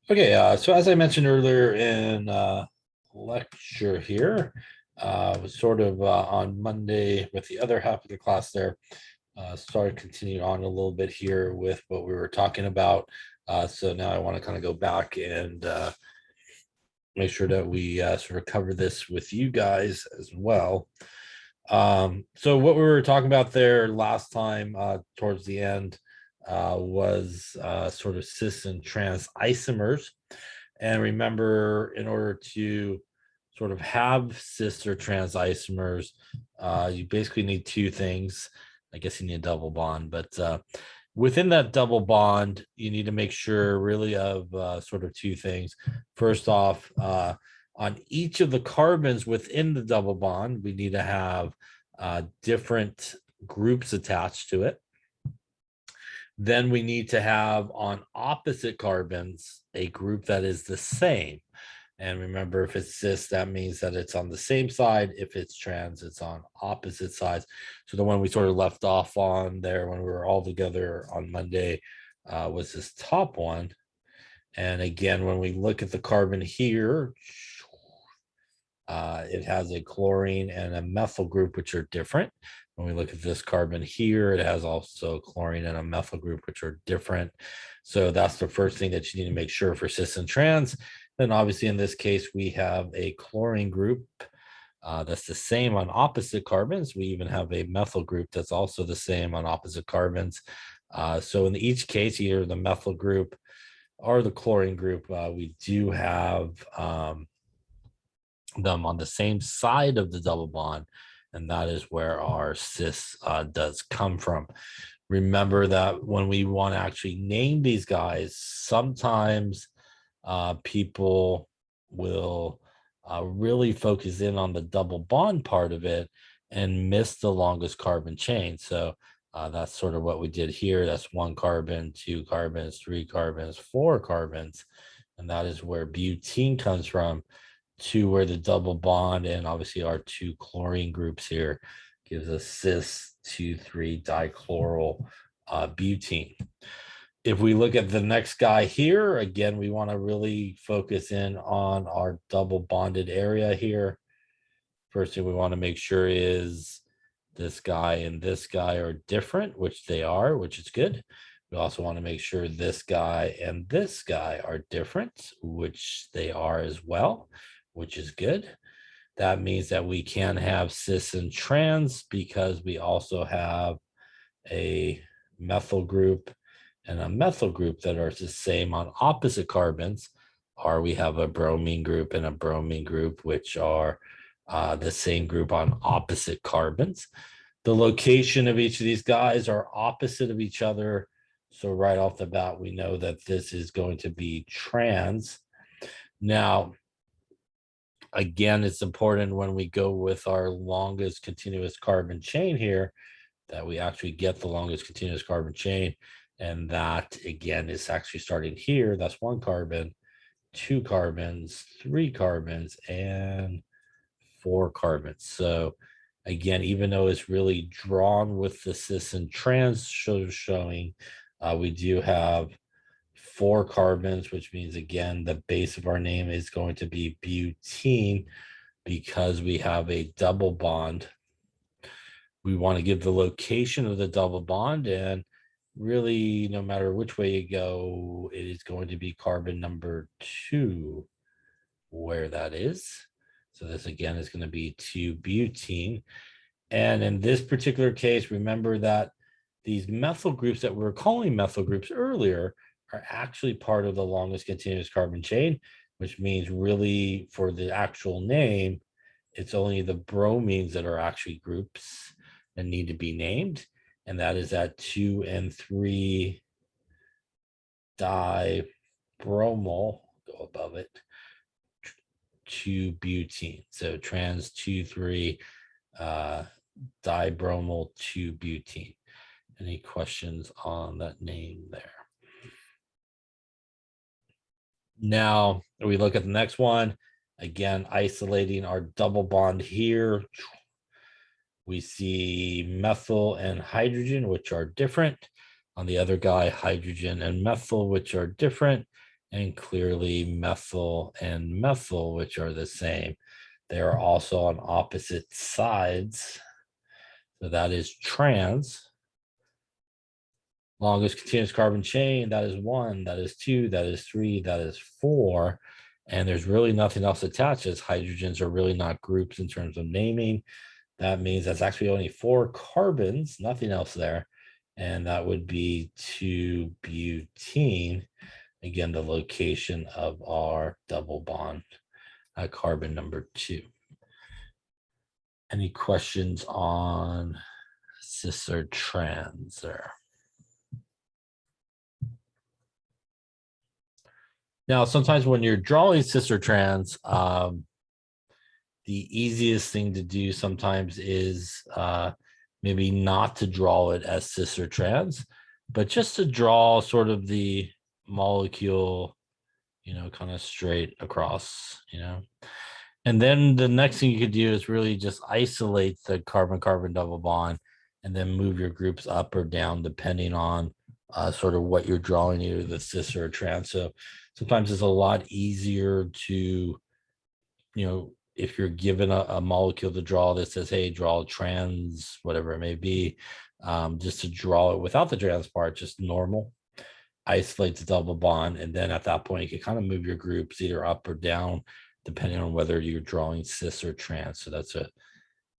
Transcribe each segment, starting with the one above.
Okay, so as I mentioned earlier in lecture here, was sort of on Monday with the other half of the class there, started continuing on a little bit here with what we were talking about. So now I want to kind of go back and make sure that we sort of cover this with you guys as well. So what we were talking about there last time towards the end was sort of cis and trans isomers. And remember, in order to sort of have cis or trans isomers, you basically need two things. I guess you need a double bond, but within that double bond, you need to make sure really of sort of two things. First off, on each of the carbons within the double bond, we need to have different groups attached to it. Then we need to have on opposite carbons a group that is the same. And remember, if it's cis, that means that it's on the same side. If it's trans, it's on opposite sides. So the one we sort of left off on there when we were all together on Monday was this top one. And again, when we look at the carbon here, it has a chlorine and a methyl group, which are different. When we look at this carbon here, it has also chlorine and a methyl group, which are different. So that's the first thing that you need to make sure for cis and trans. Then obviously in this case, we have a chlorine group that's the same on opposite carbons. We even have a methyl group that's also the same on opposite carbons. So in each case, either the methyl group or the chlorine group, we do have them on the same side of the double bond, and that is where our cis does come from. Remember that when we want to actually name these guys, sometimes people will really focus in on the double bond part of it and miss the longest carbon chain. So that's sort of what we did here. That's 1 carbon, 2 carbons, 3 carbons, 4 carbons, and that is where butene comes from, to where the double bond and obviously our 2 chlorine groups here gives us cis 2,3-dichloryl butene. If we look at the next guy here, again, we want to really focus in on our double bonded area here. First thing we want to make sure is this guy and this guy are different, which they are, which is good. We also want to make sure this guy and this guy are different, which they are as well, which is good. That means that we can have cis and trans because we also have a methyl group and a methyl group that are the same on opposite carbons, or we have a bromine group and a bromine group, which are the same group on opposite carbons. The location of each of these guys are opposite of each other. So right off the bat, we know that this is going to be trans. Now, again, it's important when we go with our longest continuous carbon chain here that we actually get the longest continuous carbon chain. And that, again, is actually starting here. That's 1 carbon, 2 carbons, 3 carbons, and 4 carbons. So again, even though it's really drawn with the cis and trans showing, we do have 4 carbons, which means, again, the base of our name is going to be butene because we have a double bond. We want to give the location of the double bond, and really, no matter which way you go, it is going to be carbon number 2 where that is. So this again is going to be 2-butene. And in this particular case, remember that these methyl groups that we were calling methyl groups earlier are actually part of the longest continuous carbon chain, which means really for the actual name, it's only the bromines that are actually groups that need to be named. And that is that 2 and 3 dibromo, go above it, 2-butene. So trans 2,3 dibromal 2-butene. Any questions on that name there? Now we look at the next one. Again, isolating our double bond here. We see methyl and hydrogen, which are different. On the other guy, hydrogen and methyl, which are different. and clearly methyl and methyl, which are the same. They are also on opposite sides. So that is trans. Longest continuous carbon chain, that is 1, that is 2, that is 3, that is 4. And there's really nothing else attached, as hydrogens are really not groups in terms of naming. That means that's actually only 4 carbons, nothing else there. And that would be 2-butene. Again, the location of our double bond at carbon number 2. Any questions on cis or trans there? Now, sometimes when you're drawing cis or trans, the easiest thing to do sometimes is maybe not to draw it as cis or trans, but just to draw sort of the molecule, kind of straight across, And then the next thing you could do is really just isolate the carbon-carbon double bond and then move your groups up or down depending on sort of what you're drawing, either the cis or trans. So sometimes it's a lot easier to, if you're given a molecule to draw that says, hey, draw trans, whatever it may be, just to draw it without the trans part, just normal, isolate the double bond. And then at that point, you can kind of move your groups either up or down, depending on whether you're drawing cis or trans. So that's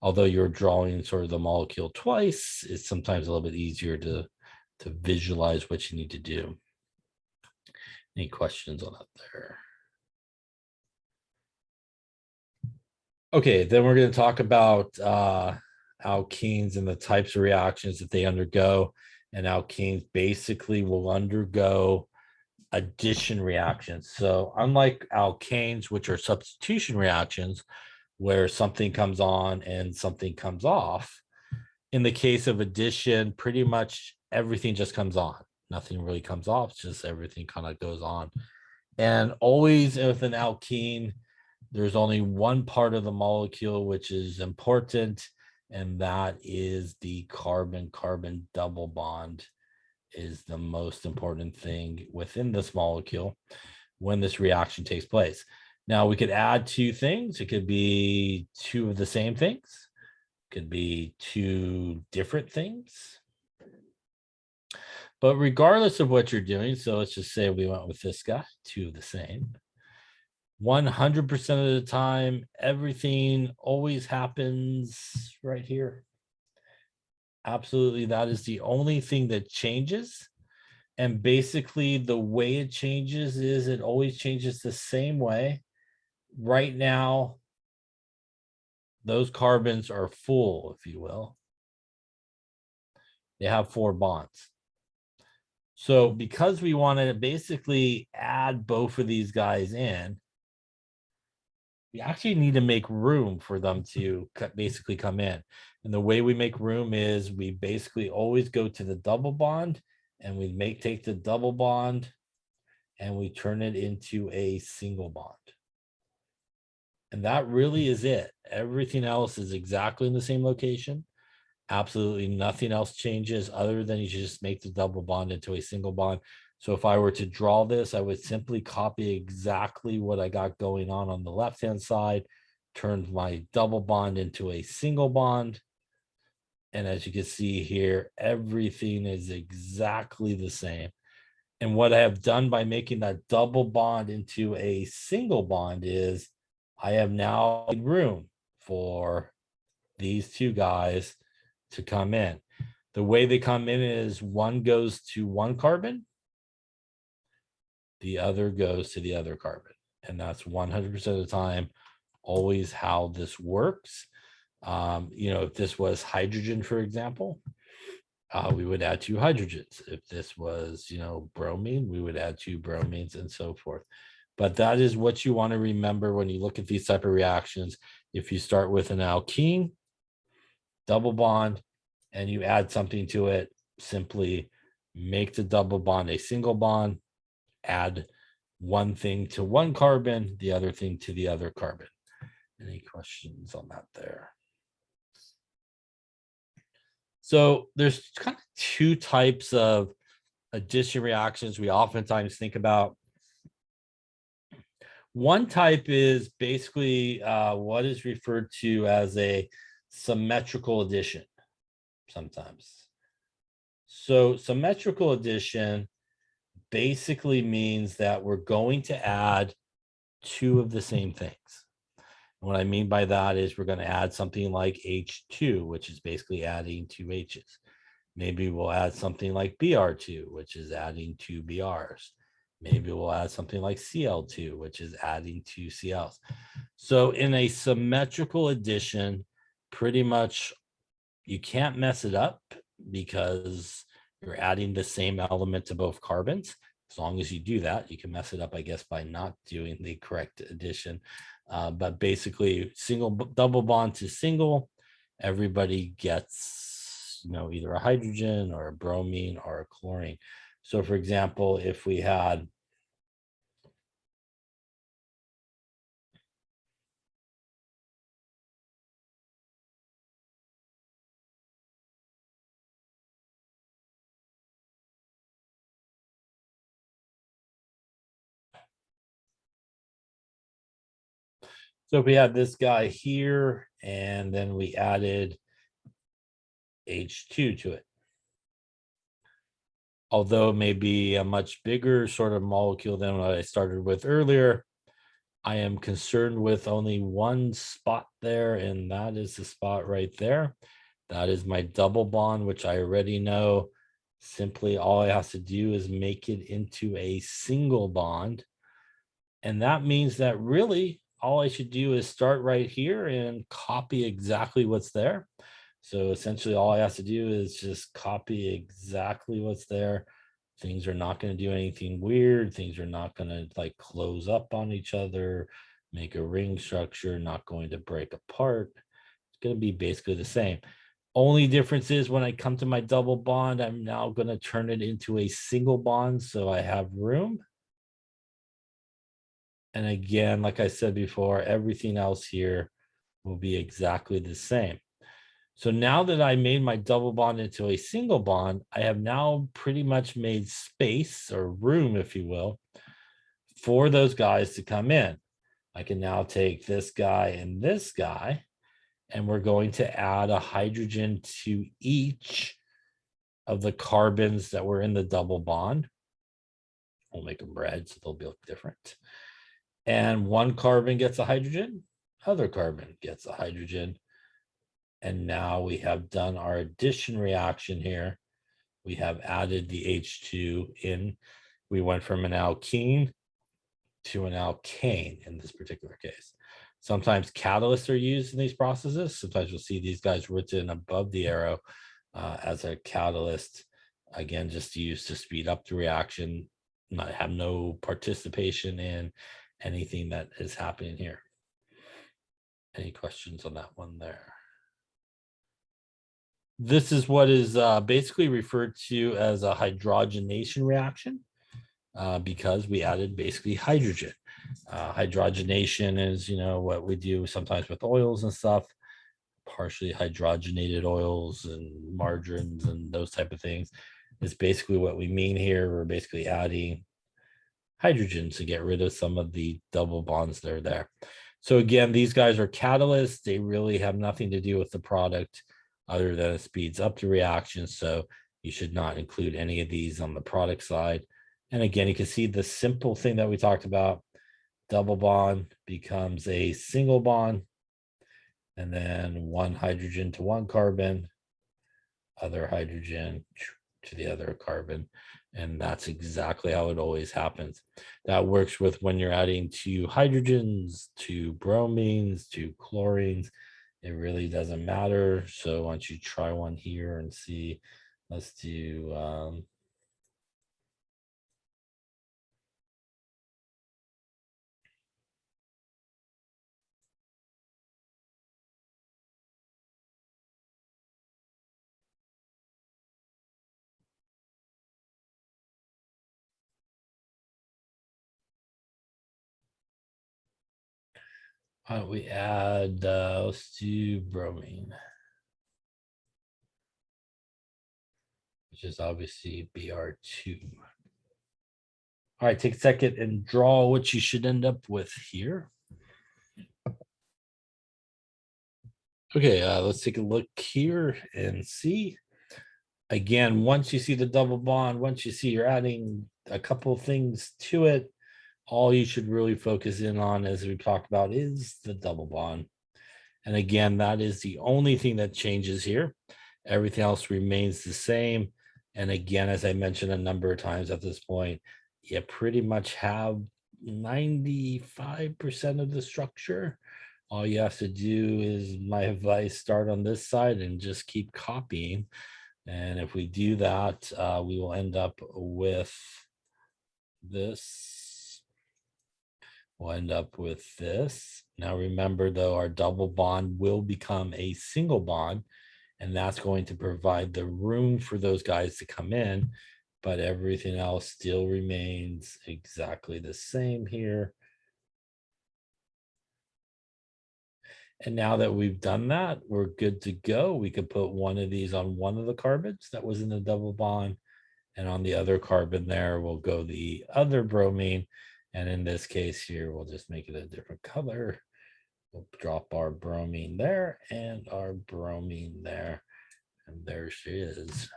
although you're drawing sort of the molecule twice, it's sometimes a little bit easier to visualize what you need to do. Any questions on that there? Okay, then we're going to talk about alkenes and the types of reactions that they undergo. And alkenes basically will undergo addition reactions. So unlike alkanes, which are substitution reactions, where something comes on and something comes off, in the case of addition, pretty much everything just comes on. Nothing really comes off, just everything kind of goes on. And always with an alkene, there's only one part of the molecule which is important, and that is the carbon-carbon double bond is the most important thing within this molecule when this reaction takes place. Now, we could add 2 things. It could be 2 of the same things. It could be 2 different things. But regardless of what you're doing, so let's just say we went with this guy, 2 of the same. 100% of the time, everything always happens right here. Absolutely, that is the only thing that changes. And basically, the way it changes is it always changes the same way. Right now, those carbons are full, if you will. They have 4 bonds. So because we want to basically add both of these guys in, we actually need to make room for them to basically come in. And the way we make room is we basically always go to the double bond, and we take the double bond and we turn it into a single bond. And that really is it. Everything else is exactly in the same location. Absolutely nothing else changes other than you just make the double bond into a single bond. So if I were to draw this, I would simply copy exactly what I got going on the left-hand side, turn my double bond into a single bond. And as you can see here, everything is exactly the same. And what I have done by making that double bond into a single bond is I have now made room for these 2 guys to come in. The way they come in is one goes to one carbon, the other goes to the other carbon. And that's 100% of the time always how this works. If this was hydrogen, for example, we would add 2 hydrogens. If this was, bromine, we would add 2 bromines and so forth. But that is what you want to remember when you look at these type of reactions. If you start with an alkene, double bond, and you add something to it, simply make the double bond a single bond, add one thing to one carbon, the other thing to the other carbon. Any questions on that there? So there's kind of 2 types of addition reactions we oftentimes think about. One type is basically what is referred to as a symmetrical addition sometimes. So symmetrical addition basically means that we're going to add two of the same things. And what I mean by that is we're going to add something like H2, which is basically adding two H's. Maybe we'll add something like Br2, which is adding two Brs. Maybe we'll add something like Cl2, which is adding two Cls. So in a symmetrical addition, pretty much you can't mess it up because you're adding the same element to both carbons. As long as you do that, you can mess it up, I guess, by not doing the correct addition. But basically, double bond to single, everybody gets, either a hydrogen or a bromine or a chlorine. So for example, if we had so if we had this guy here, and then we added H2 to it. Although it may be a much bigger sort of molecule than what I started with earlier, I am concerned with only one spot there, and that is the spot right there. That is my double bond, which I already know. Simply all I have to do is make it into a single bond. And that means that really all I should do is start right here and copy exactly what's there. So essentially all I have to do is just copy exactly what's there. Things are not going to do anything weird. Things are not going to like close up on each other, make a ring structure, not going to break apart. It's going to be basically the same. Only difference is when I come to my double bond, I'm now going to turn it into a single bond so I have room. And again, like I said before, everything else here will be exactly the same. So now that I made my double bond into a single bond, I have now pretty much made space or room, if you will, for those guys to come in. I can now take this guy and this guy, and we're going to add a hydrogen to each of the carbons that were in the double bond. We'll make them red so they'll look different. And one carbon gets a hydrogen, other carbon gets a hydrogen. And now we have done our addition reaction here. We have added the H2 in. We went from an alkene to an alkane in this particular case. Sometimes catalysts are used in these processes. Sometimes you'll see these guys written above the arrow as a catalyst, again, just used to speed up the reaction, not have no participation in anything that is happening here. Any questions on that one there? This is what is basically referred to as a hydrogenation reaction because we added basically hydrogen. Hydrogenation is, what we do sometimes with oils and stuff, partially hydrogenated oils and margarines and those type of things. Is basically what we mean here. We're basically adding hydrogen to get rid of some of the double bonds that are there. So again, these guys are catalysts. They really have nothing to do with the product other than it speeds up the reaction. So you should not include any of these on the product side. And again, you can see the simple thing that we talked about. Double bond becomes a single bond. And then one hydrogen to one carbon, other hydrogen to the other carbon. And that's exactly how it always happens. That works with when you're adding two hydrogens, two bromines, two chlorines. It really doesn't matter. So why don't you try one here and see. Let's do why don't we add let's do bromine, which is obviously Br2. All right, take a second and draw what you should end up with here. Okay, let's take a look here and see. Again, once you see the double bond, once you see you're adding a couple of things to it, all you should really focus in on, as we talked about, is the double bond. And again, that is the only thing that changes here. Everything else remains the same. And again, as I mentioned a number of times at this point, you pretty much have 95% of the structure. All you have to do is, my advice, start on this side and just keep copying. And if we do that, we will end up with this. We'll end up with this. Now remember though, our double bond will become a single bond, and that's going to provide the room for those guys to come in, but everything else still remains exactly the same here. And now that we've done that, we're good to go. We could put one of these on one of the carbons that was in the double bond, and on the other carbon there will go the other bromine. And in this case here, we'll just make it a different color. We'll drop our bromine there and our bromine there. And there she is.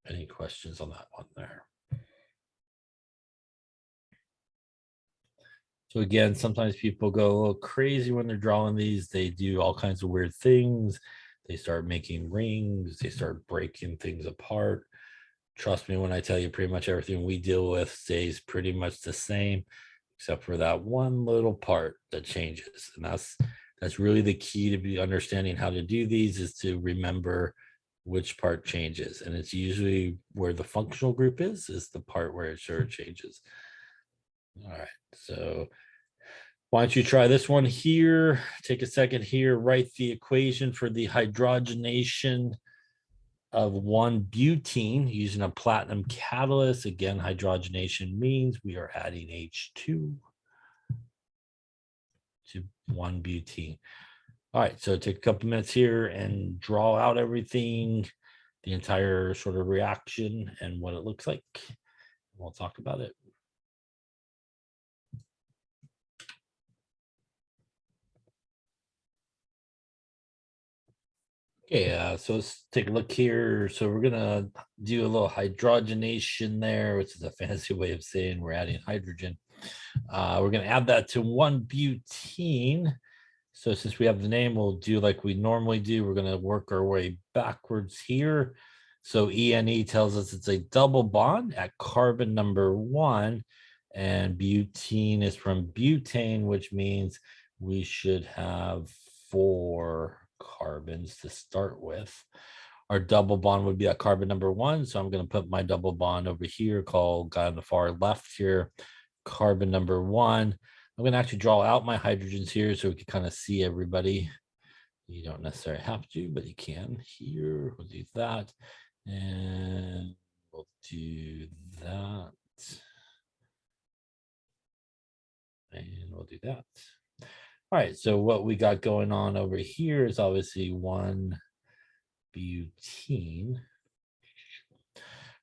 Any questions on that one there? So again, sometimes people go a little crazy when they're drawing these. They do all kinds of weird things. They start making rings. They start breaking things apart. Trust me when I tell you, pretty much everything we deal with stays pretty much the same, except for that one little part that changes. And that's really the key to be understanding how to do these, is to remember which part changes. And it's usually where the functional group is the part where it sure changes. All right, so why don't you try this one here? Take a second here, write the equation for the hydrogenation of 1-butene using a platinum catalyst. Again, hydrogenation means we are adding H2 to 1-butene. All right, so take a couple minutes here and draw out everything, the entire sort of reaction and what it looks like. We'll talk about it. Okay, so let's take a look here. So we're gonna do a little hydrogenation there, which is a fancy way of saying we're adding hydrogen. We're gonna add that to 1-butene. So since we have the name, we'll do like we normally do. We're gonna work our way backwards here. So ENE tells us it's a double bond at carbon number 1, and butene is from butane, which means we should have 4 carbons to start with. Our double bond would be at carbon number 1. So I'm going to put my double bond over here, called guy on the far left here, carbon number 1. I'm going to actually draw out my hydrogens here so we can kind of see everybody. You don't necessarily have to, but you can here. We'll do that. And we'll do that. And we'll do that. All right, so what we got going on over here is obviously 1-butene.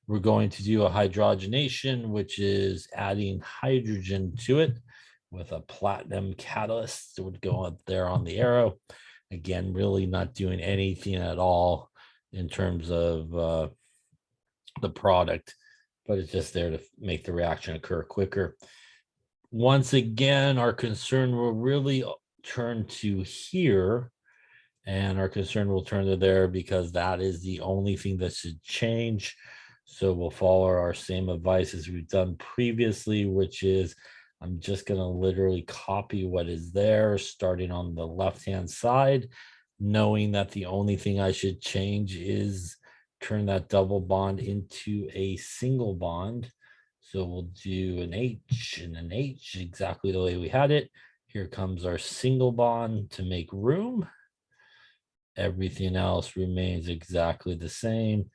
We're going to do a hydrogenation, which is adding hydrogen to it with a platinum catalyst. It would go up there on the arrow. Again, really not doing anything at all in terms of the product, but it's just there to make the reaction occur quicker. Once again, our concern will really turn to here, and our concern will turn to there, because that is the only thing that should change. So we'll follow our same advice as we've done previously, which is I'm just going to literally copy what is there, starting on the left-hand side, knowing that the only thing I should change is turn that double bond into a single bond. So we'll do an H and an H exactly the way we had it. Here comes our single bond to make room. Everything else remains exactly the same.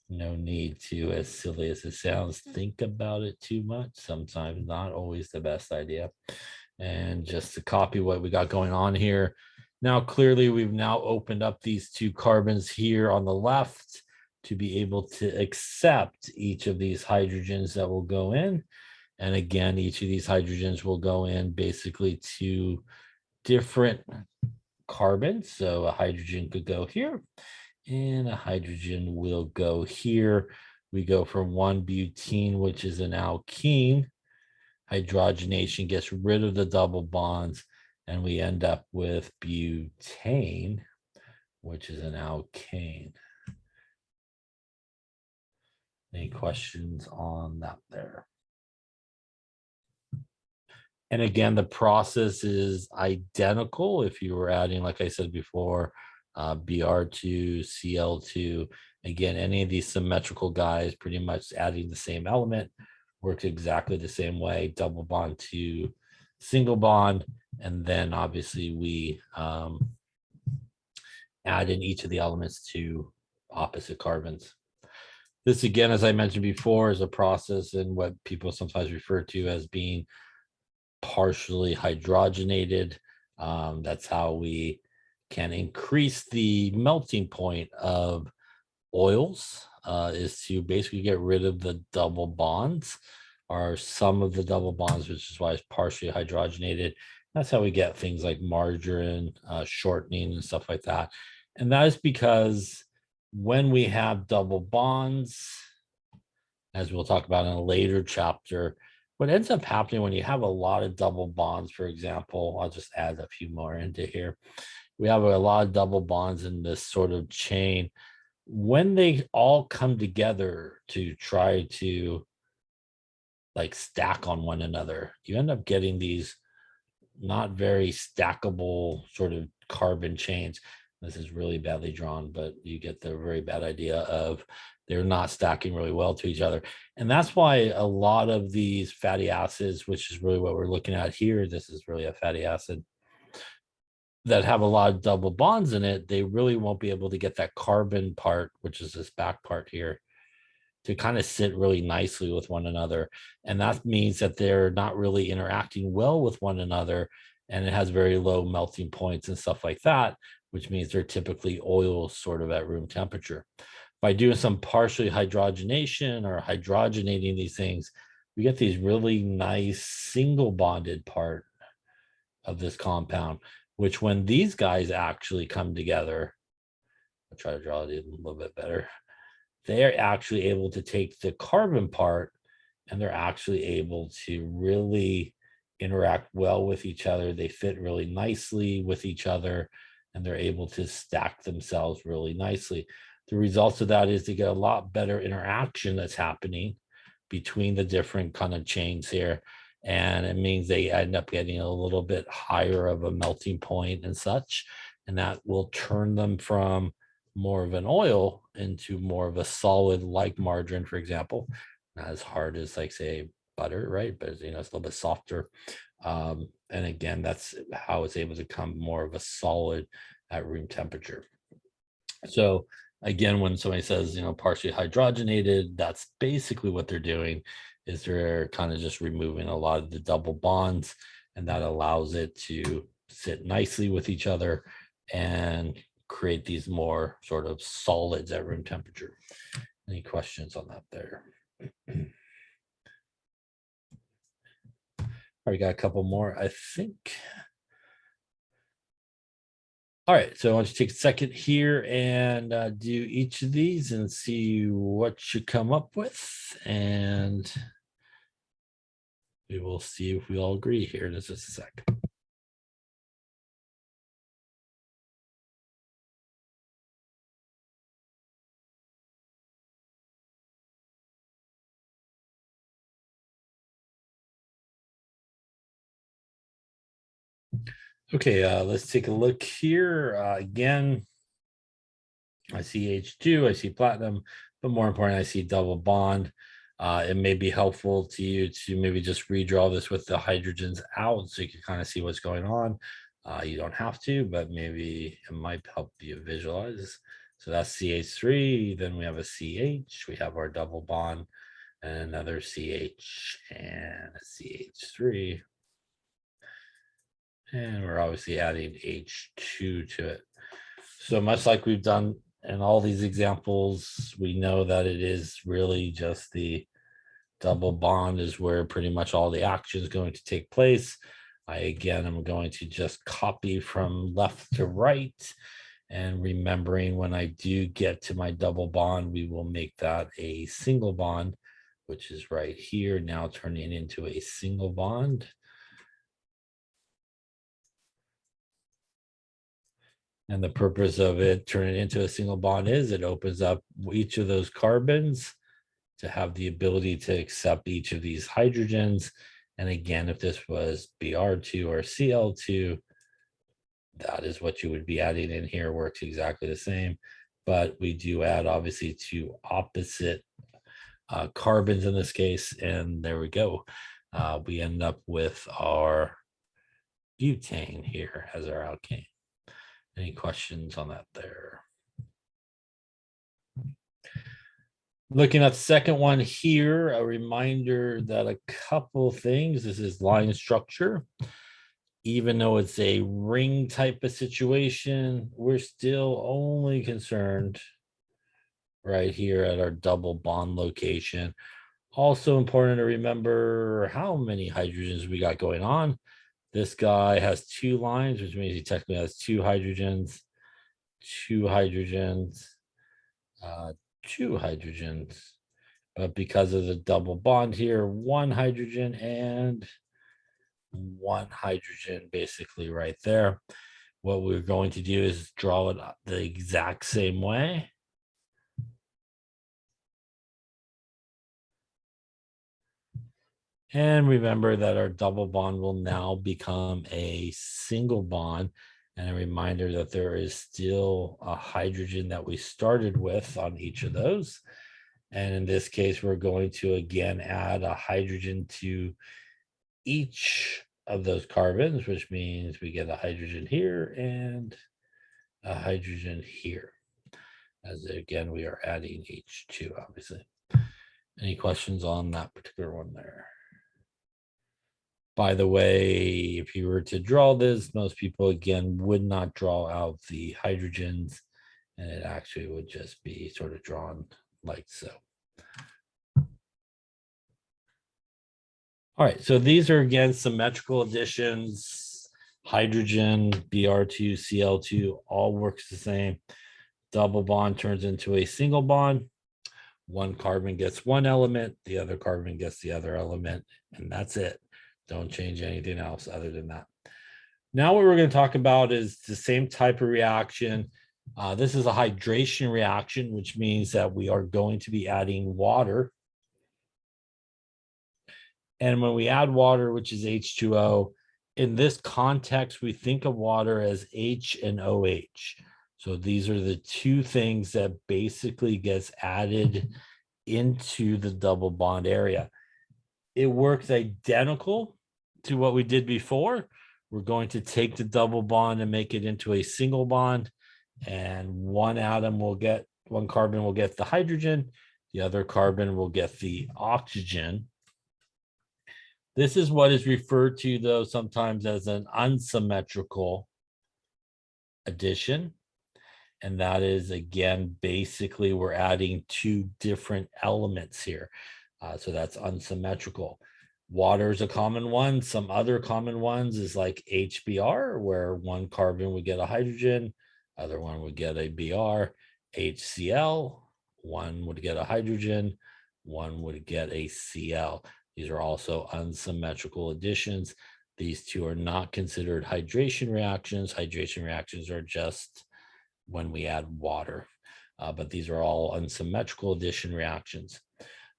No need to, as silly as it sounds, think about it too much. Sometimes not always the best idea. And just to copy what we got going on here. Now, clearly, we've now opened up these 2 carbons here on the left to be able to accept each of these hydrogens that will go in. And again, each of these hydrogens will go in basically to different carbons. So a hydrogen could go here and a hydrogen will go here. We go from 1-butene, which is an alkene. Hydrogenation gets rid of the double bonds, and we end up with butane, which is an alkane. Any questions on that there? And again, the process is identical. If you were adding, like I said before, Br2, Cl2, again, any of these symmetrical guys, pretty much adding the same element, works exactly the same way, double bond to single bond. And then obviously we add in each of the elements to opposite carbons. This, again, as I mentioned before, is a process in what people sometimes refer to as being partially hydrogenated. That's how we can increase the melting point of oils, is to basically get rid of the double bonds or some of the double bonds, which is why it's partially hydrogenated. That's how we get things like margarine, shortening and stuff like that. And that is because when we have double bonds, as we'll talk about in a later chapter, what ends up happening when you have a lot of double bonds, for example, I'll just add a few more into here. We have a lot of double bonds in this sort of chain. When they all come together to try to like stack on one another, you end up getting these not very stackable sort of carbon chains. This is really badly drawn, but you get the very bad idea of they're not stacking really well to each other. And that's why a lot of these fatty acids, which is really what we're looking at here, this is really a fatty acid, that have a lot of double bonds in it, they really won't be able to get that carbon part, which is this back part here, to kind of sit really nicely with one another. And that means that they're not really interacting well with one another, and it has very low melting points and stuff like that, which means they're typically oils sort of at room temperature. By doing some partially hydrogenation or hydrogenating these things, we get these really nice single bonded part of this compound, which when these guys actually come together, I'll try to draw it a little bit better, they're actually able to take the carbon part and they're actually able to really interact well with each other. They fit really nicely with each other and they're able to stack themselves really nicely. The results of that is to get a lot better interaction that's happening between the different kind of chains here. And it means they end up getting a little bit higher of a melting point and such. And that will turn them from more of an oil into more of a solid, like margarine, for example. Not as hard as, like, say, butter, right? But it's a little bit softer. And again, that's how it's able to come more of a solid at room temperature. So again, when somebody says, partially hydrogenated, that's basically what they're doing, is they're kind of just removing a lot of the double bonds, and that allows it to sit nicely with each other and create these more sort of solids at room temperature. Any questions on that there? All right, got a couple more, I think. All right, so I want you to take a second here and do each of these and see what you come up with. And we will see if we all agree here in just a sec. Okay, let's take a look here. Again, I see H2, I see platinum, but more important, I see double bond. It may be helpful to you to maybe just redraw this with the hydrogens out so you can kind of see what's going on. You don't have to, but maybe it might help you visualize. So that's CH3, then we have a CH, we have our double bond, and another CH and a CH3. And we're obviously adding H2 to it. So much like we've done in all these examples, we know that it is really just the Double bond is where pretty much all the action is going to take place. Again, I'm going to just copy from left to right. And remembering when I do get to my double bond, we will make that a single bond, which is right here, now turning into a single bond. And the purpose of it turning into a single bond is it opens up each of those carbons to have the ability to accept each of these hydrogens. And again, if this was Br2 or Cl2, that is what you would be adding in here. Works exactly the same, but we do add obviously two opposite carbons in this case, and there we go. We end up with our butane here as our alkane. Any questions on that there? Looking at the second one here, a reminder that a couple things, this is line structure. Even though it's a ring type of situation, we're still only concerned right here at our double bond location. Also important to remember how many hydrogens we got going on. This guy has two lines, which means he technically has two hydrogens, two hydrogens, two hydrogens. But because of the double bond here, one hydrogen and one hydrogen basically right there. What we're going to do is draw it the exact same way. And remember that our double bond will now become a single bond. And a reminder that there is still a hydrogen that we started with on each of those. And in this case, we're going to again add a hydrogen to each of those carbons, which means we get a hydrogen here and a hydrogen here. As again, we are adding H2, obviously. Any questions on that particular one there? By the way, if you were to draw this, most people again would not draw out the hydrogens, and it actually would just be sort of drawn like so. All right, so these are again symmetrical additions. Hydrogen, Br2, Cl2, all works the same. Double bond turns into a single bond. One carbon gets one element, the other carbon gets the other element, and that's it. Don't change anything else other than that. Now what we're going to talk about is the same type of reaction. This is a hydration reaction, which means that we are going to be adding water. And when we add water, which is H2O, in this context, we think of water as H and OH. So these are the two things that basically gets added into the double bond area. It works identical to what we did before. We're going to take the double bond and make it into a single bond, and one carbon will get the hydrogen, the other carbon will get the oxygen. This is what is referred to, though, sometimes as an unsymmetrical addition. And that is, again, basically we're adding two different elements here. So that's unsymmetrical. Water is a common one. Some other common ones is like HBr, where one carbon would get a hydrogen, other one would get a Br. HCl, one would get a hydrogen, one would get a Cl. These are also unsymmetrical additions. These two are not considered hydration reactions. Hydration reactions are just when we add water, but these are all unsymmetrical addition reactions.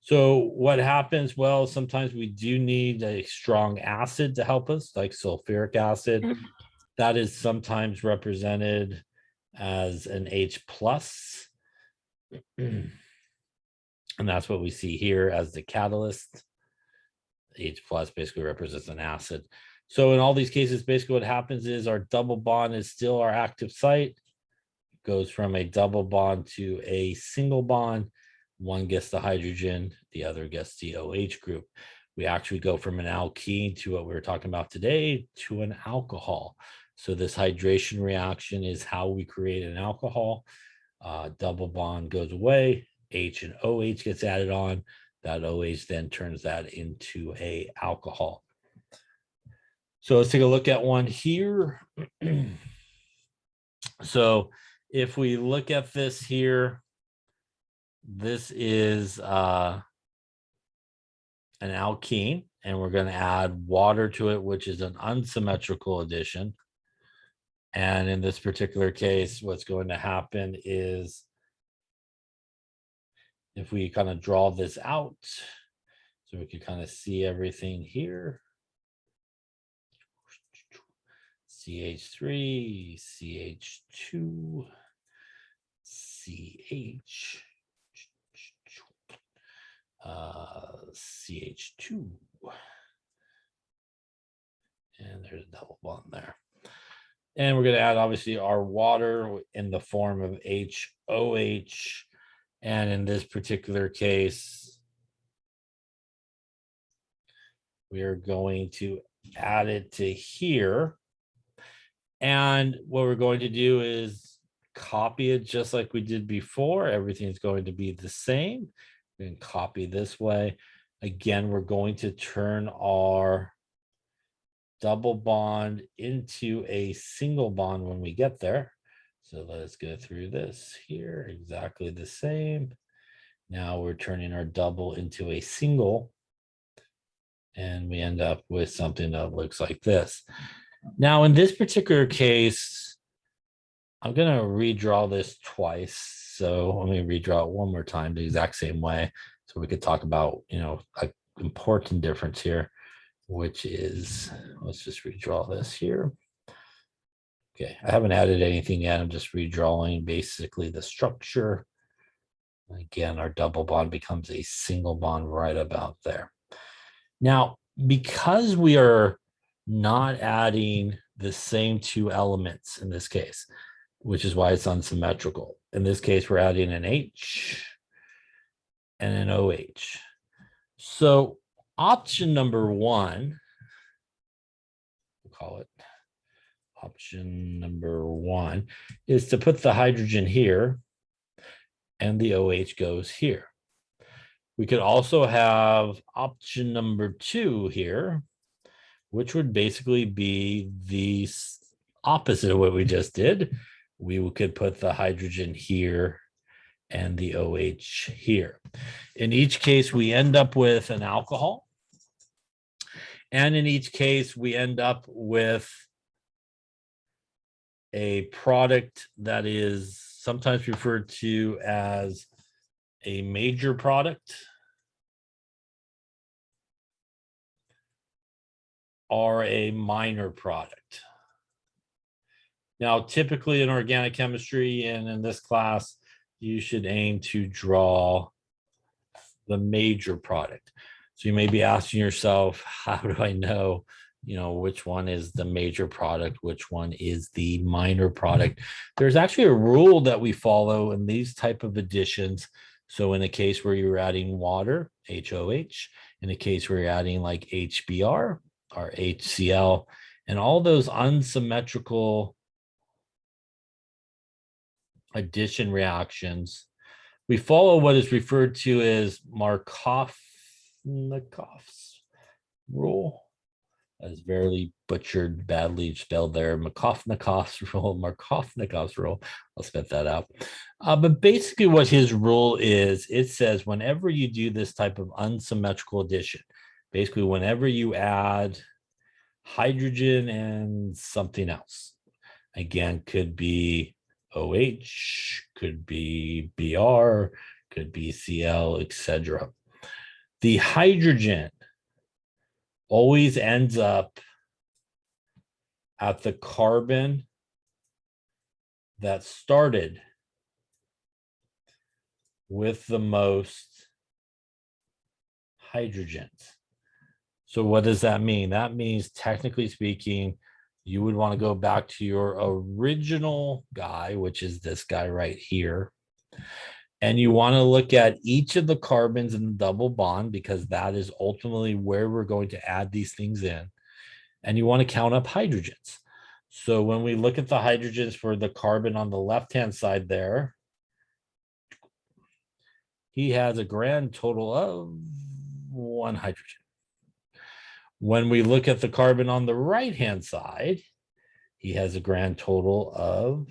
So what happens? Well, sometimes we do need a strong acid to help us, like sulfuric acid. That is sometimes represented as an H plus. And that's what we see here as the catalyst. H plus basically represents an acid. So in all these cases, basically what happens is our double bond is still our active site. It goes from a double bond to a single bond. One gets the hydrogen, the other gets the OH group. We actually go from an alkene to what we were talking about today to an alcohol. So this hydration reaction is how we create an alcohol. Double bond goes away, H and OH gets added on. That OH then turns that into a alcohol. So let's take a look at one here. So if we look at this here, this is an alkene, and we're going to add water to it, which is an unsymmetrical addition. And in this particular case, what's going to happen is if we kind of draw this out, so we can kind of see everything here. CH3, CH2, CH, CH2, and there's a double bond there. And we're going to add obviously our water in the form of HOH. And in this particular case, we are going to add it to here. And what we're going to do is copy it just like we did before. Everything's going to be the same. We can copy this way. Again, we're going to turn our double bond into a single bond when we get there. So let's go through this here, exactly the same. Now we're turning our double into a single, and we end up with something that looks like this. Now, in this particular case, I'm going to redraw this twice. So let me redraw it one more time the exact same way, so we could talk about, an important difference here, which is, let's just redraw this here. Okay, I haven't added anything yet. I'm just redrawing basically the structure. Again, our double bond becomes a single bond right about there. Now, because we are not adding the same two elements in this case, which is why it's unsymmetrical. In this case, we're adding an H and an OH. So option number one, we'll call it option number one, is to put the hydrogen here and the OH goes here. We could also have option number two here, which would basically be the opposite of what we just did. We could put the hydrogen here and the OH here. In each case, we end up with an alcohol. And in each case, we end up with a product that is sometimes referred to as a major product or a minor product. Now, typically in organic chemistry and in this class, you should aim to draw the major product. So you may be asking yourself, how do I know, which one is the major product, which one is the minor product? There's actually a rule that we follow in these type of additions. So in a case where you're adding water, HOH, in a case where you're adding like HBr or HCl, and all those unsymmetrical addition reactions, we follow what is referred to as Markovnikov's rule. That is very butchered, badly spelled there. Markovnikov's rule. I'll spit that out. But basically what his rule is, it says whenever you do this type of unsymmetrical addition, basically whenever you add hydrogen and something else, again, could be OH, could be Br, could be Cl, etc. The hydrogen always ends up at the carbon that started with the most hydrogens. So what does that mean? That means, technically speaking, you would want to go back to your original guy, which is this guy right here. And you want to look at each of the carbons in the double bond, because that is ultimately where we're going to add these things in. And you want to count up hydrogens. So when we look at the hydrogens for the carbon on the left-hand side there, he has a grand total of 1 hydrogen. When we look at the carbon on the right-hand side, he has a grand total of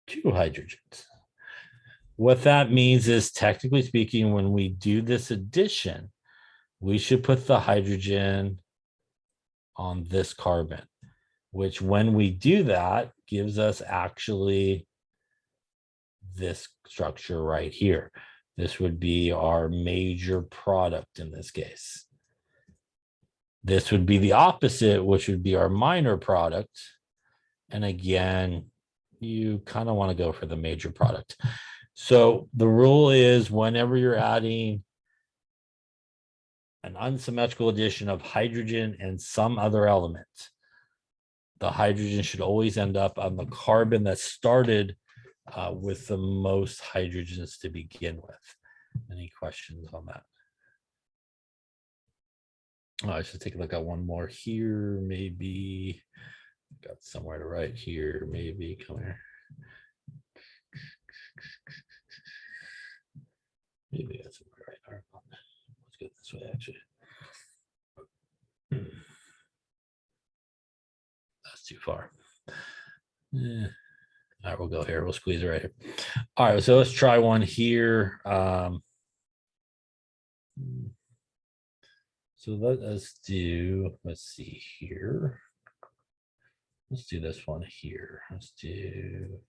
2 hydrogens. What that means is, technically speaking, when we do this addition, we should put the hydrogen on this carbon, which when we do that gives us actually this structure right here. This would be our major product in this case. This would be the opposite, which would be our minor product. And again, you kind of want to go for the major product. So the rule is, whenever you're adding an unsymmetrical addition of hydrogen and some other element, the hydrogen should always end up on the carbon that started with the most hydrogens to begin with. Any questions on that? Oh, I should take a look at one more here, maybe. Got somewhere to write here, maybe. Come here. Maybe that's somewhere to write. Let's go this way, actually. That's too far. Yeah. All right, we'll go here. We'll squeeze it right here. All right, so let's try one here. So let us do, let's see here. Let's do this one here. Let's do.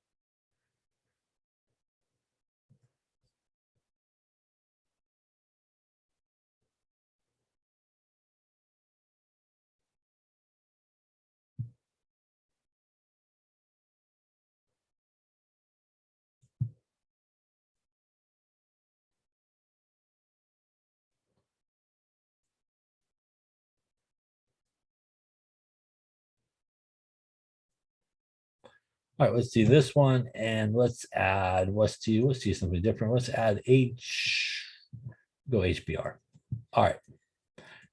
All right, let's do this one, and let's do something different. Let's add go HBr. All right.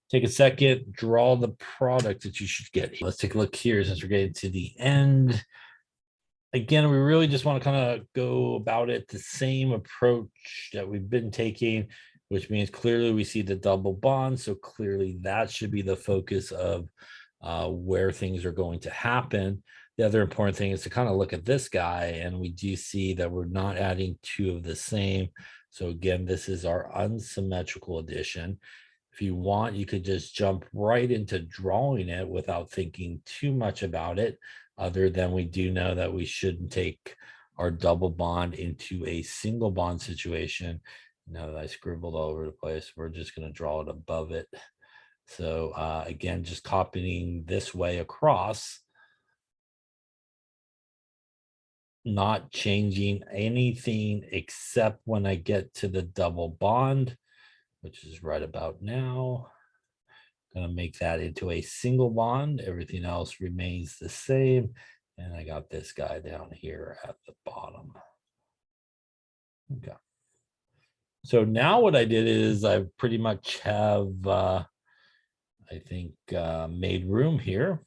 Take a second, draw the product that you should get. Let's take a look here since we're getting to the end. Again, we really just want to kind of go about it the same approach that we've been taking, which means clearly we see the double bond. So clearly that should be the focus of where things are going to happen. The other important thing is to kind of look at this guy, and we do see that we're not adding 2 of the same. So again, this is our unsymmetrical addition. If you want, you could just jump right into drawing it without thinking too much about it, other than we do know that we shouldn't take our double bond into a single bond situation. Now that I scribbled all over the place, we're just going to draw it above it. So again, just copying this way across, not changing anything except when I get to the double bond, which is right about now. Going to make that into a single bond. Everything else remains the same. And I got this guy down here at the bottom. Okay. So now what I did is I pretty much have, I think, made room here.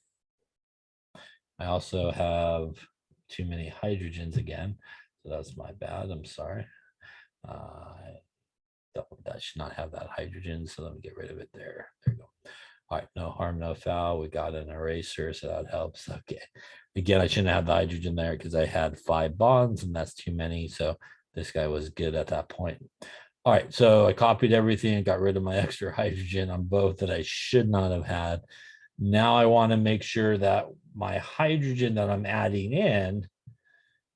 I also have too many hydrogens again. So that's my bad. I'm sorry. That should not have that hydrogen. So let me get rid of it there. There you go. All right, no harm, no foul. We got an eraser, so that helps. Okay. Again, I shouldn't have the hydrogen there because I had 5 bonds, and that's too many. So this guy was good at that point. All right, so I copied everything and got rid of my extra hydrogen on both that I should not have had. Now I want to make sure that my hydrogen that I'm adding in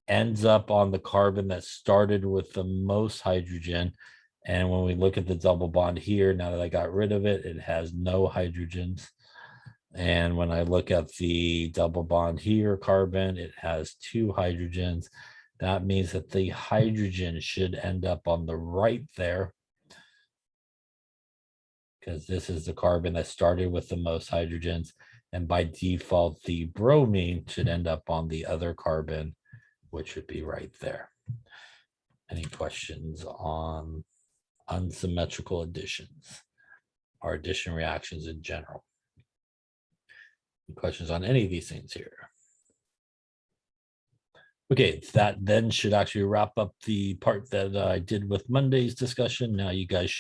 ends up on the carbon that started with the most hydrogen. And when we look at the double bond here, now that I got rid of it, it has no hydrogens. And when I look at the double bond here, carbon, it has 2 hydrogens. That means that the hydrogen should end up on the right there, because this is the carbon that started with the most hydrogens. And by default, the bromine should end up on the other carbon, which would be right there. Any questions on unsymmetrical additions or addition reactions in general? Any questions on any of these things here? Okay, that then should actually wrap up the part that I did with Monday's discussion. Now you guys